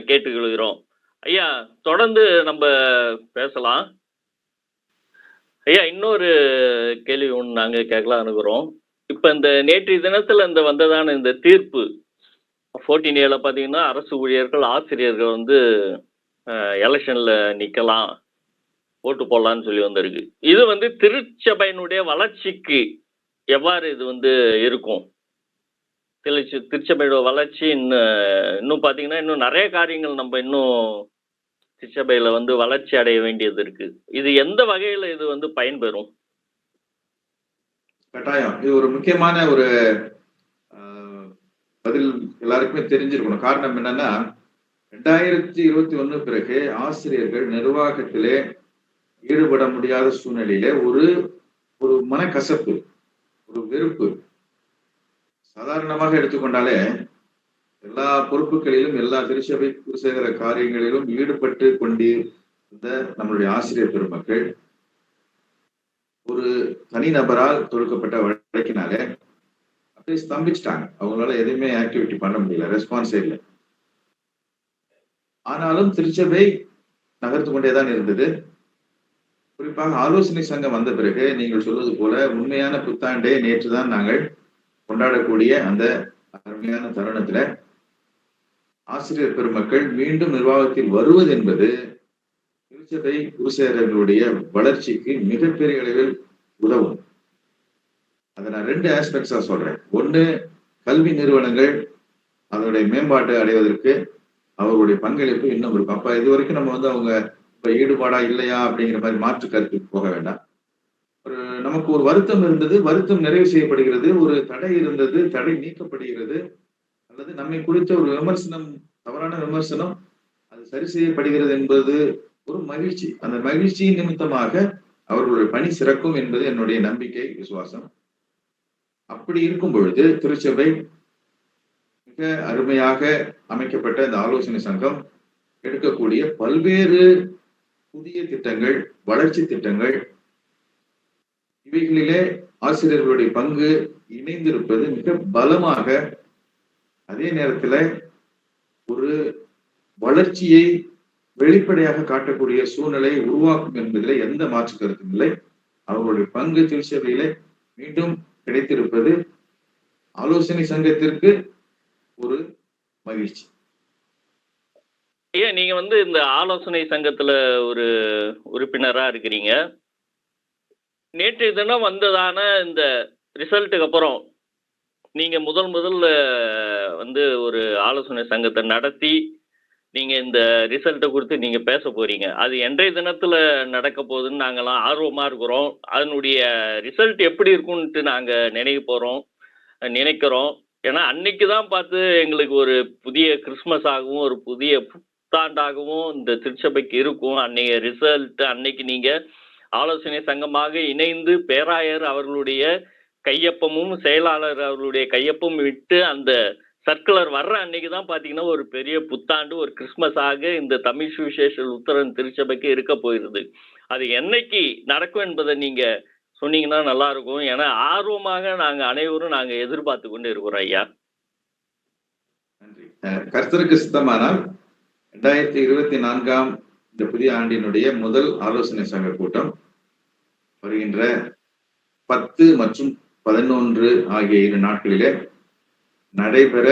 கேட்டுக்கொள்கிறோம். ஐயா, தொடர்ந்து நம்ம பேசலாம். ஐயா, இன்னொரு கேள்வி ஒன்று நாங்க கேட்கலாம் அனுப்புகிறோம். இப்ப இந்த நேற்றைய தினத்துல வந்ததான இந்த தீர்ப்பு 14A பாத்தீங்கன்னா அரசு ஊழியர்கள், ஆசிரியர்கள் எலெக்ஷன்ல நிக்கலாம், ஓட்டு போடலான்னு சொல்லி வந்திருக்கு. இது திருச்சபையினுடைய வளர்ச்சிக்கு எவ்வாறு இது இருக்கும்? திருச்சபையோட வளர்ச்சி இன்னும் பாத்தீங்கன்னா இன்னும் நிறைய காரியங்கள் நம்ம இன்னும் திருச்சபையில வளர்ச்சி அடைய வேண்டியது இருக்கு. இது எந்த வகையில இது பயன்பெறும்? கட்டாயம் இது ஒரு முக்கியமான ஒரு பதில் எல்லாருக்குமே தெரிஞ்சிருக்கணும். காரணம் என்னன்னா, 2021 பிறகு ஆசிரியர்கள் நிர்வாகத்திலே ஈடுபட முடியாத சூழ்நிலையில ஒரு மனக்கசப்பு, ஒரு வெறுப்பு. சாதாரணமாக எடுத்துக்கொண்டாலே எல்லா பொறுப்புகளிலும் எல்லா திருச்சபை குருசேகர காரியங்களிலும் ஈடுபட்டு கொண்டிருந்த நம்மளுடைய ஆசிரியர் பெருமக்கள் ஒரு தனிநபரால் தொடுக்கப்பட்ட வழக்கினாலே அப்படியே ஸ்தம்பிச்சிட்டாங்க. அவங்களால எதுவுமே ஆக்டிவிட்டி பண்ண முடியல, ரெஸ்பான்ஸே இல்லை. ஆனாலும் திருச்சபை நகர்த்து கொண்டேதான் இருந்தது. குறிப்பாக ஆலோசனை சங்கம் வந்த பிறகு நீங்கள் சொல்வது போல உண்மையான புத்தாண்டை நேற்றுதான் நாங்கள் கொண்டாடக்கூடிய அந்த அருமையான தருணத்துல ஆசிரியர் பெருமக்கள் மீண்டும் நிர்வாகத்தில் வருவது என்பது திருச்சபை குருசேரர்களுடைய வளர்ச்சிக்கு மிகப்பெரிய அளவில் உதவும். அதை நான் 2 ஆஸ்பெக்ட்ஸா சொல்றேன். ஒண்ணு, கல்வி நிறுவனங்கள் அதனுடைய மேம்பாட்டை அடைவதற்கு அவர்களுடைய பங்களிப்பு இன்னும் இருக்கும். அப்ப இது வரைக்கும் நம்ம அவங்க இப்ப ஈடுபாடா இல்லையா அப்படிங்கிற மாதிரி மாற்று கருத்துக்கு போக வேண்டாம். நமக்கு ஒரு வருத்தம் இருந்தது, வருத்தம் நிறைவு செய்யப்படுகிறது. ஒரு தடை இருந்தது, தடை நீக்கப்படுகிறது. அல்லது நம்மை குறித்த ஒரு விமர்சனம், தவறான விமர்சனம், அது சரி செய்யப்படுகிறது என்பது ஒரு மகிழ்ச்சி. அந்த மகிழ்ச்சியின் நிமித்தமாக அவர்களுடைய பணி சிறக்கும் என்பது என்னுடைய நம்பிக்கை, விசுவாசம். அப்படி இருக்கும் பொழுது திருச்சபை மிக அருமையாக அமைக்கப்பட்ட இந்த ஆலோசனை சங்கம் எடுக்கக்கூடிய பல்வேறு புதிய திட்டங்கள், வளர்ச்சி திட்டங்கள், இவைகளிலே ஆசிரியர்களுடைய பங்கு இணைந்திருப்பது மிக பலமாக, அதே நேரத்தில் ஒரு வளர்ச்சியை வெளிப்படையாக காட்டக்கூடிய சூழ்நிலை உருவாக்கும் என்பதில் எந்த மாற்று கருத்தும் இல்லை. அவர்களுடைய பங்கு திருச்சபையில மீண்டும் கிடைத்திருப்பது ஆலோசனை சங்கத்திற்கு ஒரு மகிழ்ச்சி. ஏன் நீங்க இந்த ஆலோசனை சங்கத்துல ஒரு உறுப்பினரா இருக்கிறீங்க. நேற்றைய தினம் வந்ததான இந்த ரிசல்ட்டுக்கு அப்புறம் நீங்க முதல்ல ஒரு ஆலோசனை சங்கத்தை நடத்தி நீங்க இந்த ரிசல்ட்டை குறித்து நீங்க பேச போறீங்க. அது இன்றைய தினத்துல நடக்க போகுதுன்னு நாங்கெல்லாம் ஆர்வமா இருக்கிறோம். அதனுடைய ரிசல்ட் எப்படி இருக்கும்ட்டு நாங்க நினைக்கிறோம். ஏன்னா அன்னைக்கு தான் பார்த்து எங்களுக்கு ஒரு புதிய கிறிஸ்மஸ் ஆகவும் ஒரு புதிய புத்தாண்டாகவும் இந்த திருச்சபைக்கு இருக்கும். அன்னைய ரிசல்ட் அன்னைக்கு நீங்க ஆலோசனை சங்கமாக இணைந்து பேராயர் அவர்களுடைய கையொப்பமும் செயலாளர் அவர்களுடைய கையொப்பம் விட்டு அந்த சர்க்குலர் வர்ற அன்னைக்கு தான் பார்த்தீங்கன்னா ஒரு பெரிய புத்தாண்டு, ஒரு கிறிஸ்மஸ் ஆக இந்த தமிழ் சுவிசேஷ லுத்தரன் திருச்சபைக்கு இருக்க போயிருது. அது என்னைக்கு நடக்கும் என்பதை நீங்க சொன்னீங்கன்னா நல்லா இருக்கும். ஏன்னா ஆர்வமாக நாங்க எதிர்பார்த்து கொண்டு இருக்கிறோம் ஐயா. நன்றி. கர்த்தருக்கு சித்தமானால் 2024 இந்த புதிய ஆண்டினுடைய முதல் ஆலோசனை சங்க கூட்டம் வருகின்ற 10 மற்றும் 11 ஆகிய 2 நாட்களிலே நடைபெற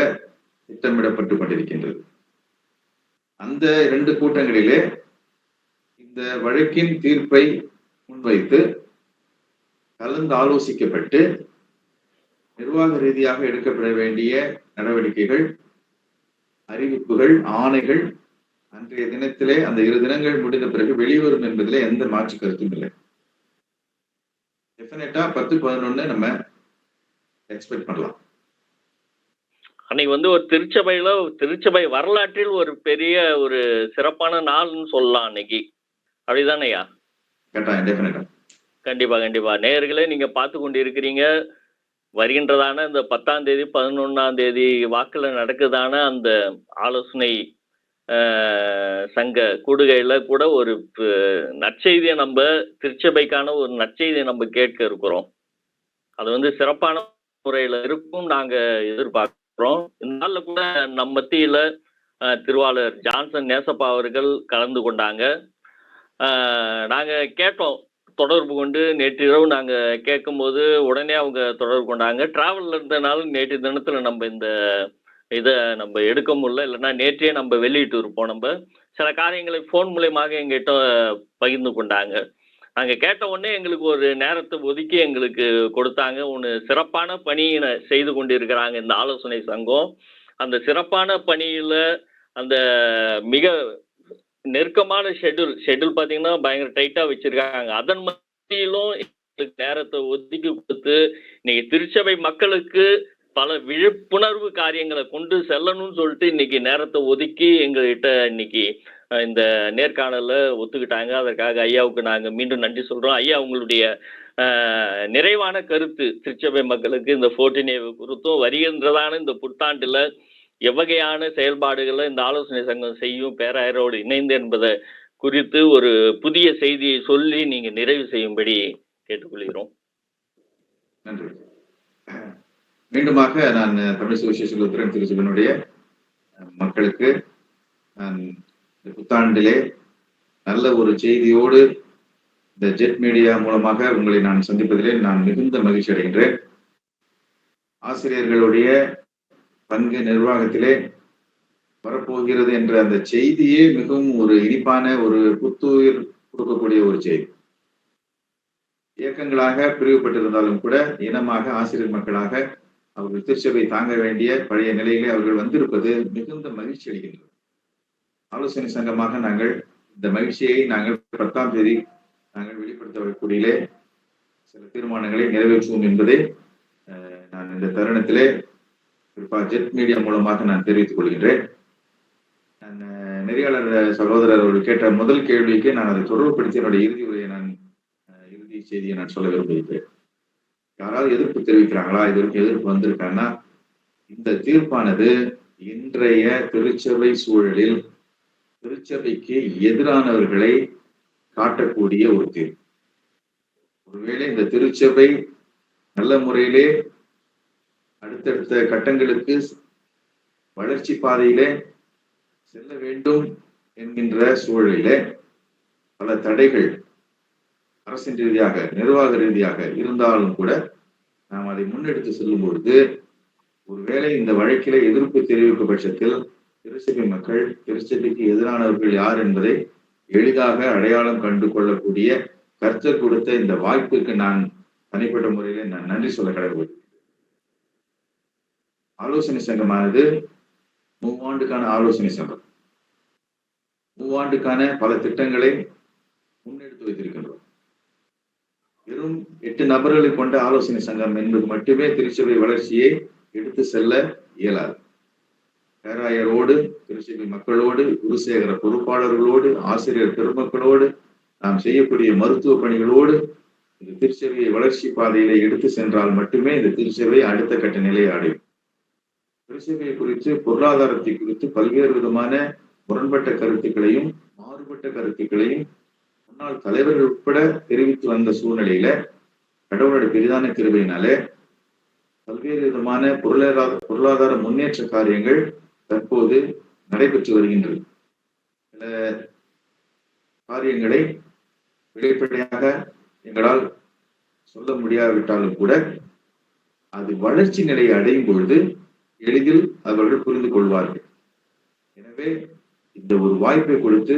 திட்டமிடப்பட்டு கொண்டிருக்கின்றது. அந்த 2 கூட்டங்களிலே இந்த வழக்கின் தீர்ப்பை முன்வைத்து கலந்து ஆலோசிக்கப்பட்டு நிர்வாக ரீதியாக எடுக்கப்பட வேண்டிய நடவடிக்கைகள், அறிவிப்புகள், ஆணைகள் அன்றைய தினத்திலே அந்த 2 தினங்கள் முடிந்த பிறகு வெளிவரும் என்பதிலே எந்த மாற்று கருத்தும் இல்லை. டெஃபினட்டா 10, 11 நம்ம எக்ஸ்பெக்ட் பண்ணலாம். அன்னைக்கு ஒரு திருச்சபை வரலாற்றில் ஒரு பெரிய ஒரு சிறப்பான நாள்னு சொல்லலாம் அன்னைக்கு. அப்படிதானையா? கண்டிப்பா. நேயர்களே, நீங்க பார்த்து கொண்டு இருக்கிறீங்க. வருகின்றதான இந்த 10ஆம் தேதி 11ஆம் தேதி வாக்குல நடக்குதான அந்த ஆலோசனை சங்க கூடுகையில கூட ஒரு நற்செய்தியை நம்ம திருச்சபைக்கான ஒரு நற்செய்தியை நம்ம கேட்க இருக்கிறோம். அது சிறப்பான முறையில இருக்கும் நாங்க எதிர்பார்க்கிறோம். இந்த நாள்ல கூட நம் மத்தியில திருவாளர் ஜான்சன் நேசப்பா அவர்கள் கலந்து கொண்டாங்க. நாங்க கேட்டோம், தொடர்பு கொண்டு நேற்றிரவு நாங்க கேட்கும்போது உடனே அவங்க தொடர்பு கொண்டாங்க. டிராவல்ல இருந்தனால நேற்று தினத்துல நம்ம இந்த இதை நம்ம எடுக்க முடியல, இல்லைன்னா நேற்றே நம்ம வெளியிட்டு இருப்போம். நம்ம சில காரியங்களை ஃபோன் மூலயமாக எங்கிட்ட பகிர்ந்து கொண்டாங்க. நாங்கள் கேட்ட உடனே எங்களுக்கு ஒரு நேரத்தை ஒதுக்கி எங்களுக்கு கொடுத்தாங்க. ஒன்று சிறப்பான பணியை செய்து கொண்டு இருக்கிறாங்க இந்த ஆலோசனை சங்கம். அந்த சிறப்பான பணியில் அந்த மிக நெருக்கமான ஷெட்யூல் பார்த்தீங்கன்னா பயங்கர டைட்டாக வச்சுருக்காங்க. அதன் மத்தியிலும் எங்களுக்கு நேரத்தை ஒதுக்கி கொடுத்து இன்னைக்கு திருச்சபை மக்களுக்கு பல விழிப்புணர்வு காரியங்களை கொண்டு செல்லணும்னு சொல்லிட்டு இன்னைக்கு நேரத்தை ஒதுக்கி எங்ககிட்ட இன்னைக்கு இந்த நேர்காணல ஒத்துக்கிட்டாங்க. அதற்காக ஐயாவுக்கு நாங்கள் மீண்டும் நன்றி சொல்கிறோம். ஐயா, உங்களுடைய நிறைவான கருத்து திருச்சபை மக்களுக்கு இந்த 14A குறித்தும் வருகின்றதான இந்த புத்தாண்டில் எவ்வகையான செயல்பாடுகளை இந்த ஆலோசனை சங்கம் செய்யும் பேராயரோடு இணைந்து என்பதை குறித்து ஒரு புதிய செய்தியை சொல்லி நீங்கள் நிறைவு செய்யும்படி கேட்டுக்கொள்கிறோம். நன்றி. மீண்டுமாக நான் தமிழ் சுவிசேஷ லுத்தரன் திருச்சபையினுடைய மக்களுக்கு நான் புத்தாண்டிலே நல்ல ஒரு செய்தியோடு இந்த ஜெட் மீடியா மூலமாக உங்களை நான் சந்திப்பதிலே நான் மிகுந்த மகிழ்ச்சி அடைகின்றேன். ஆசிரியர்களுடைய பங்கு நிர்வாகத்திலே வரப்போகிறது என்ற அந்த செய்தியே மிகவும் ஒரு இனிப்பான ஒரு புத்துயிர் கொடுக்கக்கூடிய ஒரு செய்தி. இயக்கங்களாக பிரிவுபட்டிருந்தாலும் கூட இனமாக ஆசிரியர் மக்களாக அவர்கள் திருச்சபை தாங்க வேண்டிய பழைய நிலையிலே அவர்கள் வந்திருப்பது மிகுந்த மகிழ்ச்சி அளிக்கின்றது. ஆலோசனை சங்கமாக நாங்கள் இந்த மகிழ்ச்சியை நாங்கள் 10ஆம் தேதி நாங்கள் வெளிப்படுத்தக்கூடியிலே சில தீர்மானங்களை நிறைவேற்றுவோம் என்பதை நான் இந்த தருணத்திலே குறிப்பாக ஜெட் மீடியா மூலமாக நான் தெரிவித்துக் கொள்கின்றேன். நான் நெறியாளர் சகோதரர் அவர்கள் கேட்ட முதல் கேள்விக்கு நான் அதை தொடர்புபடுத்தி என்னுடைய இறுதி செய்தியை நான் சொல்ல விரும்புகிறேன். யாராவது எதிர்ப்பு தெரிவிக்கிறாங்களா, இதற்கு எதிர்ப்பு வந்திருக்காங்கன்னா, இந்த தீர்ப்பானது இன்றைய திருச்சபை சூழலில் திருச்சபைக்கு எதிரானவர்களை காட்டக்கூடிய ஒரு தீர்ப்பு. ஒருவேளை இந்த திருச்சபை நல்ல முறையிலே அடுத்தடுத்த கட்டங்களுக்கு வளர்ச்சி பாதையிலே செல்ல வேண்டும் என்கின்ற சூழலிலே பல தடைகள் அரசின் ரீதியாக நிர்வாக ரீதியாக இருந்தாலும் கூட நாம் அதை முன்னெடுத்து செல்லும் பொழுது ஒருவேளை இந்த வழக்கிலே எதிர்ப்பு தெரிவிக்கும் பட்சத்தில் திருச்சபை மக்கள் திருச்சபைக்கு எதிரானவர்கள் யார் என்பதை எளிதாக அடையாளம் கண்டு கொள்ளக்கூடிய கர்த்தர் கொடுத்த இந்த வாய்ப்புக்கு நான் தனிப்பட்ட முறையிலே நான் நன்றி சொல்ல கடவுள். ஆலோசனை சங்கமானது 3 ஆண்டுக்கான ஆலோசனை சங்கம். 3 ஆண்டுக்கான பல திட்டங்களை முன்னெடுத்து வைத்திருக்கின்றோம். வெறும் 8 நபர்களை கொண்ட ஆலோசனை சங்கம் என்பது மட்டுமே திருச்சபை வளர்ச்சியை எடுத்து செல்ல இயலாது. பேராயரோடு, திருச்சபை மக்களோடு, குருசேகர பொறுப்பாளர்களோடு, ஆசிரியர் பெருமக்களோடு, நாம் செய்யக்கூடிய மருத்துவ பணிகளோடு இந்த திருச்சபையை வளர்ச்சி பாதையிலே எடுத்து சென்றால் மட்டுமே இந்த திருச்சபை அடுத்த கட்ட நிலையை அடையும். திருச்சபையை குறித்து, பொருளாதாரத்தை குறித்து பல்வேறு விதமான முரண்பட்ட கருத்துக்களையும் மாறுபட்ட கருத்துக்களையும் முன்னாள் தலைவர்கள் உட்பட தெரிவித்து வந்த சூழ்நிலையில கடவுளுடைய பெரிதான கிருபையினாலே பல்வேறு விதமான பொருளாதார முன்னேற்ற காரியங்கள் தற்போது நடைபெற்று வருகின்றது. சில காரியங்களை வெளிப்படையாக எங்களால் சொல்ல முடியாவிட்டாலும் கூட அது வளர்ச்சி நிலையை அடையும் பொழுது எளிதில் அவர்கள் புரிந்து கொள்வார்கள். எனவே இந்த ஒரு வாய்ப்பை கொடுத்து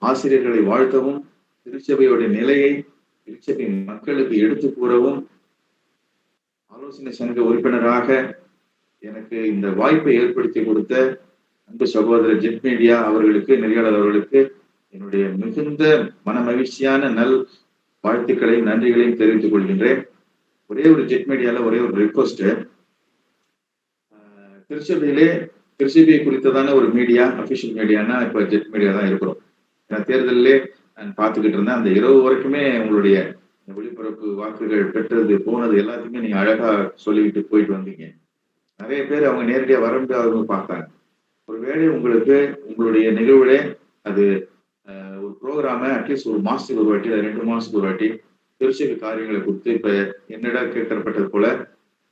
ஆசிரியர்களை வாழ்த்தவும், திருச்சபையுடைய நிலையை திருச்சபை மக்களுக்கு எடுத்து கூறவும் ஆலோசனை சங்க உறுப்பினராக எனக்கு இந்த வாய்ப்பை ஏற்படுத்தி கொடுத்த அன்பு சகோதரர் ஜெட் மீடியா அவர்களுக்கு, நெறியாளர் அவர்களுக்கு என்னுடைய மிகுந்த மன மகிழ்ச்சியான நல் வாழ்த்துக்களையும் நன்றிகளையும் தெரிவித்துக் கொள்கின்றேன். ஒரே ஒரு ஜெட் மீடியால ஒரே ஒரு ரிக்வஸ்ட், திருச்சபையை குறித்ததான ஒரு மீடியா, அபிஷியல் மீடியானா இப்ப ஜெட் மீடியா தான் இருக்கிறோம். ஏன்னா தேர்தலிலே நான் பார்த்துக்கிட்டு இருந்தேன். அந்த இரவு வரைக்குமே உங்களுடைய ஒளிபரப்பு வாக்குகள் பெற்றது போனது எல்லாத்தையுமே நீங்க அழகா சொல்லிக்கிட்டு போயிட்டு வந்தீங்க. நிறைய பேர் அவங்க நேரடியா வர முடியாதவங்க பார்த்தாங்க. ஒருவேளை உங்களுக்கு உங்களுடைய நிகழ்வுல அது ஒரு ப்ரோக்ராம அட்லீஸ்ட் ஒரு மாசத்துக்கு ஒரு வாட்டி, 2 மாசத்துக்கு ஒரு வாட்டி திருச்சபை காரியங்களை கொடுத்து, இப்ப என்னிடம் கேட்கப்பட்டது போல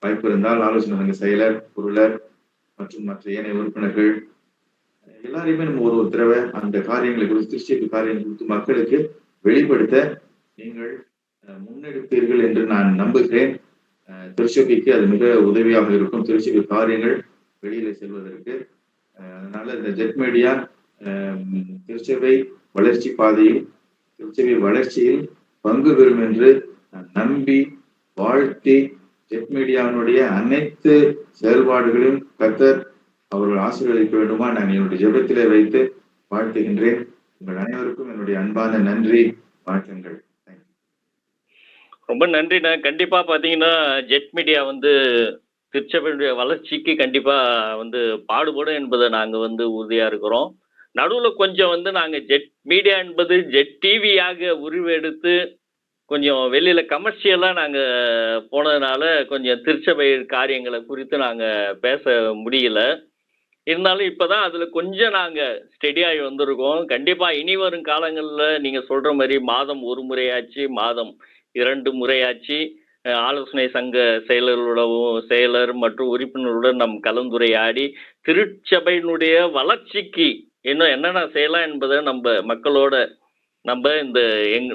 வாய்ப்பு இருந்தால் ஆலோசனை சங்க செயலர், பொருளர் மற்றும் மற்ற ஏனைய உறுப்பினர்கள் எல்லாரையுமே நம்ம ஒரு தடவை அந்த காரியங்களை குறித்து, திருச்சபை காரியங்களை குறித்து மக்களுக்கு வெளிப்படுத்த நீங்கள் முன்னெடுப்பீர்கள் என்று நான் நம்புகிறேன். திருச்சபைக்கு அது மிக உதவியாக இருக்கும், திருச்சபை காரியங்கள் வெளியில செல்வதற்கு. அதனால இந்த ஜெட் மீடியா திருச்சபை வளர்ச்சி பாதையில், திருச்சபை வளர்ச்சியில் பங்கு பெறும் என்று நான் நம்பி வாழ்த்தி, ஜெட் மீடியாவினுடைய அனைத்து செயல்பாடுகளையும் கர்த்தர் அவர்கள் ஆசீர்வதிக்க வேண்டுமா நான் என்னுடைய ஜெபத்திலே வைத்து வாழ்த்துகின்றேன். உங்கள் அனைவருக்கும் என்னுடைய அன்பான நன்றி, வணக்கங்கள். ரொம்ப நன்றிண்ணா. கண்டிப்பா பாத்தீங்கன்னா ஜெட் மீடியா திருச்சபையுடைய வளர்ச்சிக்கு கண்டிப்பா பாடுபடும் என்பதை நாங்க உறுதியா இருக்கிறோம். நடுவுல கொஞ்சம் நாங்க ஜெட் மீடியா என்பது ஜெட் டிவியாக உருவெடுத்து கொஞ்சம் வெளியில கமர்ஷியலா நாங்க போனதுனால கொஞ்சம் திருச்சபை காரியங்களை குறித்து நாங்க பேச முடியல. இருந்தாலும் இப்பதான் அதுல கொஞ்சம் நாங்க ஸ்டெடியாகி வந்திருக்கோம். கண்டிப்பா இனி வரும் காலங்கள்ல நீங்க சொல்ற மாதிரி மாதம் 1 முறையாச்சு, மாதம் 2 முறையாச்சு ஆலோசனை சங்க செயலர் மற்றும் உறுப்பினருடன் நம் கலந்துரையாடி திருச்சபையினுடைய வளர்ச்சிக்கு இன்னும் என்னென்ன செய்யலாம் என்பதை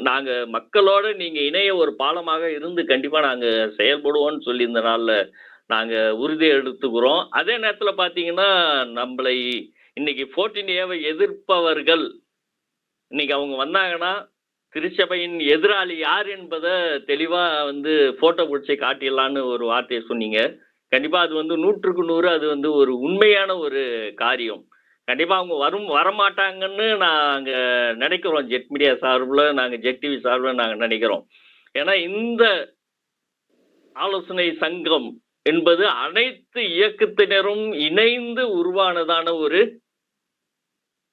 நாங்க மக்களோட நீங்க இணைய ஒரு பாலமாக இருந்து கண்டிப்பா நாங்க செயல்படுவோம்னு சொல்லி இந்த நாள்ல நாங்க உறுதி எடுத்துக்கிறோம். அதே நேரத்துல பாத்தீங்கன்னா நம்மளை இன்னைக்கு 14A எதிர்ப்பவர்கள் இன்னைக்கு அவங்க வந்தாங்கன்னா திருச்சபையின் எதிராளி யார் என்பதை தெளிவா போட்டோ பிடிச்சி காட்டிடலான்னு ஒரு வார்த்தையை சொன்னீங்க. கண்டிப்பா அது 100க்கு 100 அது ஒரு உண்மையான ஒரு காரியம். கண்டிப்பா அவங்க வரமாட்டாங்கன்னு நாங்க நினைக்கிறோம். ஜெட் மீடியா சார்பில் நாங்க ஜெட் டிவி சார்பில் நாங்க நினைக்கிறோம். ஏன்னா இந்த ஆலோசனை சங்கம் என்பது அனைத்து இயக்கத்தினரும் இணைந்து உருவானதான ஒரு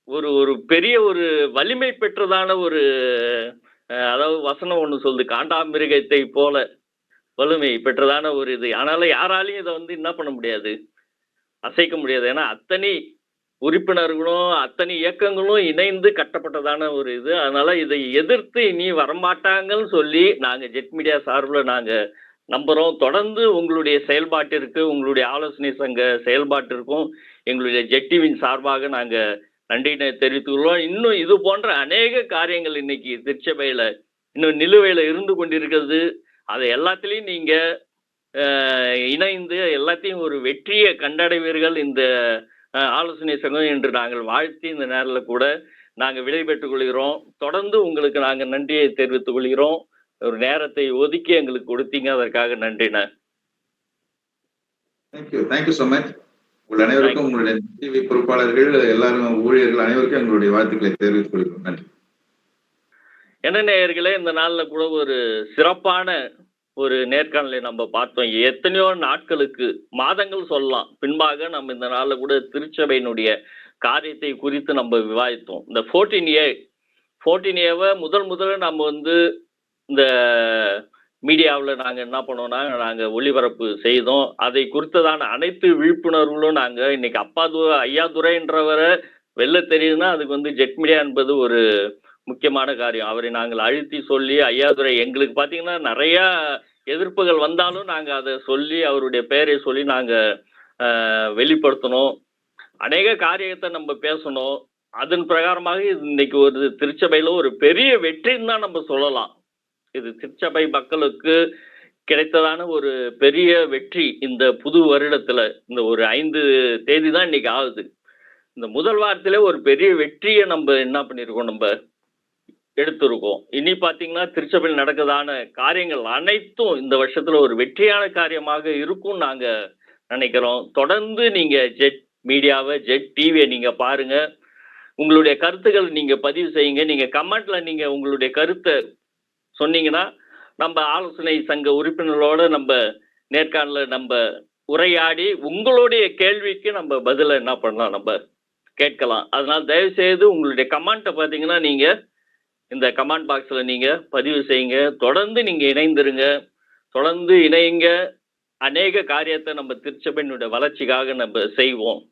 ஒரு ஒரு பெரிய ஒரு வலிமை பெற்றதான ஒரு அதாவது வசனம் ஒண்ணு சொல்லுது, காண்டாமிருகத்தை போல வலிமை பெற்றதான ஒரு இது. ஆனாலும் யாராலையும் இதை என்ன பண்ண முடியாது, அசைக்க முடியாது. ஏன்னா அத்தனை உறுப்பினர்களும் அத்தனை இயக்கங்களும் இணைந்து கட்டப்பட்டதான ஒரு இது. அதனால இதை எதிர்த்து இனி வரமாட்டாங்கன்னு சொல்லி நாங்க ஜெட் மீடியா சார்பில் நாங்க நம்புறோம். தொடர்ந்து உங்களுடைய செயல்பாட்டிற்கு, உங்களுடைய ஆலோசனை சங்க செயல்பாட்டிற்கும் எங்களுடைய ஜெட் டிவியின் சார்பாக நாங்க நன்றியினை தெரிவித்துள்ளோம். இன்னும் இது போன்ற அநேக காரியங்கள் இன்னைக்கு திருச்சபையில இன்னும் நிலுவையில இருந்து கொண்டிருக்கிறது. அதை எல்லாத்திலையும் நீங்க இணைந்து எல்லாத்தையும் ஒரு வெற்றியை கண்டடைவீர்கள் இந்த ஆலோசனை சங்கம் என்று நாங்கள் வாழ்த்தி இந்த நேரில் கூட நாங்கள் விடை பெற்றுக் கொள்கிறோம். தொடர்ந்து உங்களுக்கு நாங்கள் நன்றியை தெரிவித்துக் கொள்கிறோம். ஒரு நேரத்தை ஒதுக்கி எங்களுக்கு கொடுத்தீங்க, அதற்காக நன்றிண்ணா. Thank you so much. உங்கள் அனைவருக்கும், உங்களுடைய டிவி பொறுப்பாளர்கள் எல்லாரும், ஊழியர்கள் அனைவருக்கும் எங்களுடைய வாழ்த்துக்களை தெரிவித்துக் கொள்கிறோம். நன்றி. என்ன நேயர்களே, இந்த நாளில் கூட ஒரு சிறப்பான ஒரு நேர்காணலை நம்ம பார்த்தோம். எத்தனையோ நாட்களுக்கு, மாதங்கள் சொல்லலாம் பின்பாக நம்ம இந்த நாளில் கூட திருச்சபையினுடைய காரியத்தை குறித்து நம்ம விவாதித்தோம். இந்த 14Aவை முதல்ல நம்ம இந்த மீடியாவில் நாங்கள் என்ன பண்ணோம்னா நாங்கள் ஒளிபரப்பு செய்தோம். அதை குறித்ததான அனைத்து விழிப்புணர்வுகளும் நாங்கள் இன்னைக்கு ஐயாதுரைன்றவரை வெளில தெரியுதுன்னா அதுக்கு ஜெட் மீடியா என்பது ஒரு முக்கியமான காரியம். அவரை நாங்கள் அழுத்தி சொல்லி, ஐயாதுரை எங்களுக்கு பார்த்தீங்கன்னா நிறையா எதிர்ப்புகள் வந்தாலும் நாங்கள் அதை சொல்லி அவருடைய பெயரை சொல்லி நாங்கள் வெளிப்படுத்தணும். அநேக காரியத்தை நம்ம பேசணும். அதன் பிரகாரமாக இன்னைக்கு ஒரு திருச்சபையில் ஒரு பெரிய வெற்றின்னு தான் நம்ம சொல்லலாம். இது திருச்சபை மக்களுக்கு கிடைத்ததான ஒரு பெரிய வெற்றி. இந்த புது வருடத்துல இந்த ஒரு 5 தேதி தான் இன்னைக்கு ஆகுது. இந்த முதல் வாரத்திலே ஒரு பெரிய வெற்றியை நம்ம என்ன பண்ணியிருக்கோம், நம்ம எடுத்திருக்கோம். இனி பார்த்தீங்கன்னா திருச்சபையில் நடக்கிறதான காரியங்கள் அனைத்தும் இந்த வருஷத்துல ஒரு வெற்றியான காரியமாக இருக்கும் நாங்க நினைக்கிறோம். தொடர்ந்து நீங்க ஜெட் மீடியாவை, ஜெட் டிவியை நீங்க பாருங்க. உங்களுடைய கருத்துக்கள் நீங்க பதிவு செய்யுங்க. நீங்க கமெண்ட்ல நீங்க உங்களுடைய கருத்தை சொன்னீங்கன்னா நம்ம ஆலோசனை சங்க உறுப்பினர்களோட நம்ம நேர்காணல நம்ம உரையாடி உங்களுடைய கேள்விக்கு நம்ம பதில என்ன பண்ணலாம், நம்ம கேட்கலாம். அதனால தயவு செய்து உங்களுடைய கமெண்ட்டை பார்த்தீங்கன்னா நீங்க இந்த கமெண்ட் பாக்ஸ்ல நீங்க பதிவு செய்யுங்க. தொடர்ந்து நீங்க இணைந்திருங்க, தொடர்ந்து இணையுங்க. அநேக காரியத்தை நம்ம திருச்சபையினுடைய வளர்ச்சிக்காக நம்ம செய்வோம்.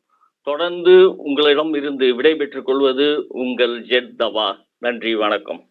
தொடர்ந்து உங்களிடம் இருந்து விடை பெற்றுக் கொள்வது உங்கள் ஜெட் தவா. நன்றி, வணக்கம்.